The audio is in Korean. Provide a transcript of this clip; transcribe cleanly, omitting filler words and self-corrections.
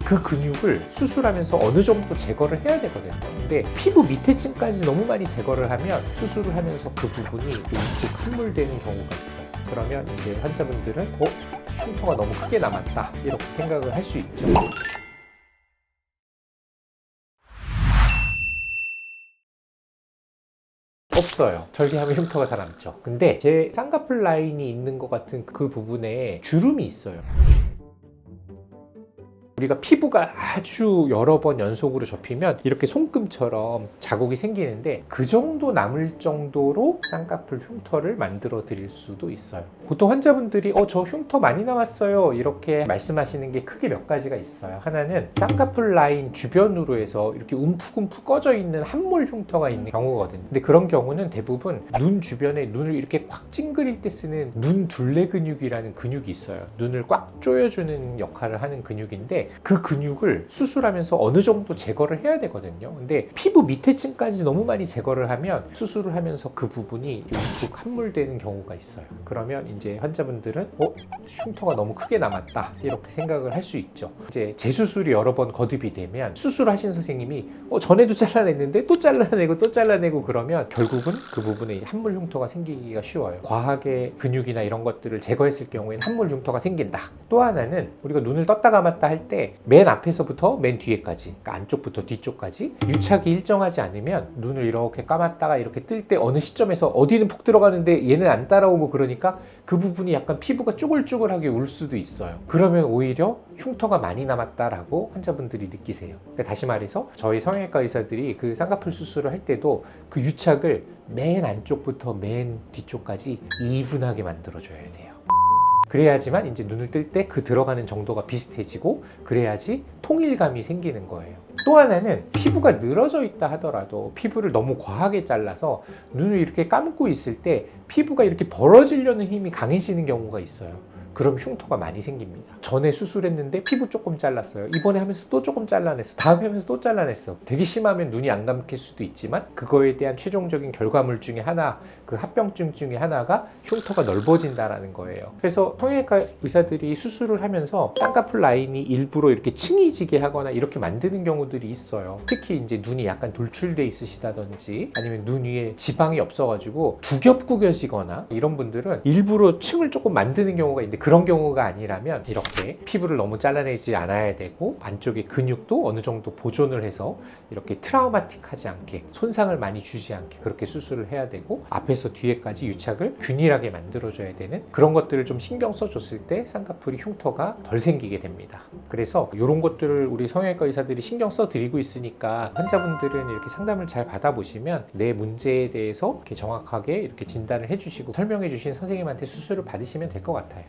그 근육을 수술하면서 어느 정도 제거를 해야 되거든요. 근데 피부 밑에 층까지 너무 많이 제거를 하면 수술을 하면서 그 부분이 움푹 함몰되는 경우가 있어요. 그러면 이제 환자분들은 흉터가 너무 크게 남았다 이렇게 생각을 할 수 있죠. 없어요. 절개하면 흉터가 다 남죠. 근데 제 쌍꺼풀 라인이 있는 것 같은 그 부분에 주름이 있어요. 우리가 피부가 아주 여러 번 연속으로 접히면 이렇게 손금처럼 자국이 생기는데 그 정도 남을 정도로 쌍꺼풀 흉터를 만들어 드릴 수도 있어요. 보통 환자분들이 저 흉터 많이 남았어요 이렇게 말씀하시는 게 크게 몇 가지가 있어요. 하나는 쌍꺼풀 라인 주변으로 해서 이렇게 움푹움푹 꺼져 있는 함몰 흉터가 있는 경우거든요. 근데 그런 경우는 대부분 눈 주변에 눈을 이렇게 꽉 찡그릴 때 쓰는 눈 둘레 근육이라는 근육이 있어요. 눈을 꽉 조여주는 역할을 하는 근육인데 그 근육을 수술하면서 어느 정도 제거를 해야 되거든요. 근데 피부 밑에 층까지 너무 많이 제거를 하면 수술을 하면서 그 부분이 움푹 함몰되는 경우가 있어요. 그러면 이제 환자분들은 흉터가 너무 크게 남았다 이렇게 생각을 할 수 있죠. 이제 재수술이 여러 번 거듭이 되면 수술하신 선생님이 전에도 잘라냈는데 또 잘라내고 또 잘라내고 그러면 결국은 그 부분에 함몰 흉터가 생기기가 쉬워요. 과하게 근육이나 이런 것들을 제거했을 경우에는 함몰 흉터가 생긴다. 또 하나는 우리가 눈을 떴다 감았다 할 때 맨 앞에서부터 맨 뒤에까지, 그러니까 안쪽부터 뒤쪽까지 유착이 일정하지 않으면 눈을 이렇게 감았다가 이렇게 뜰 때 어느 시점에서 어디는 푹 들어가는데 얘는 안 따라오고 그러니까 그 부분이 약간 피부가 쭈글쭈글하게 울 수도 있어요. 그러면 오히려 흉터가 많이 남았다라고 환자분들이 느끼세요. 그러니까 다시 말해서 저희 성형외과 의사들이 그 쌍꺼풀 수술을 할 때도 그 유착을 맨 안쪽부터 맨 뒤쪽까지 이분하게 만들어줘야 돼요. 그래야지만 이제 눈을 뜰 때 그 들어가는 정도가 비슷해지고 그래야지 통일감이 생기는 거예요. 또 하나는 피부가 늘어져 있다 하더라도 피부를 너무 과하게 잘라서 눈을 이렇게 감고 있을 때 피부가 이렇게 벌어지려는 힘이 강해지는 경우가 있어요. 그럼 흉터가 많이 생깁니다. 전에 수술했는데 피부 조금 잘랐어요. 이번에 하면서 또 조금 잘라냈어. 다음에 하면서 또 잘라냈어. 되게 심하면 눈이 안 감길 수도 있지만 그거에 대한 최종적인 결과물 중에 하나, 그 합병증 중에 하나가 흉터가 넓어진다라는 거예요. 그래서 성형외과 의사들이 수술을 하면서 쌍꺼풀 라인이 일부러 이렇게 층이 지게 하거나 이렇게 만드는 경우들이 있어요. 특히 이제 눈이 약간 돌출돼 있으시다든지 아니면 눈 위에 지방이 없어가지고 구겹구겨지거나 이런 분들은 일부러 층을 조금 만드는 경우가 있는데 그런 경우가 아니라면 이렇게 피부를 너무 잘라내지 않아야 되고 안쪽에 근육도 어느 정도 보존을 해서 이렇게 트라우마틱하지 않게 손상을 많이 주지 않게 그렇게 수술을 해야 되고 앞에서 뒤에까지 유착을 균일하게 만들어줘야 되는 그런 것들을 좀 신경 써줬을 때 쌍꺼풀이 흉터가 덜 생기게 됩니다. 그래서 이런 것들을 우리 성형외과 의사들이 신경 써드리고 있으니까 환자분들은 이렇게 상담을 잘 받아보시면 내 문제에 대해서 이렇게 정확하게 이렇게 진단을 해주시고 설명해 주신 선생님한테 수술을 받으시면 될 것 같아요.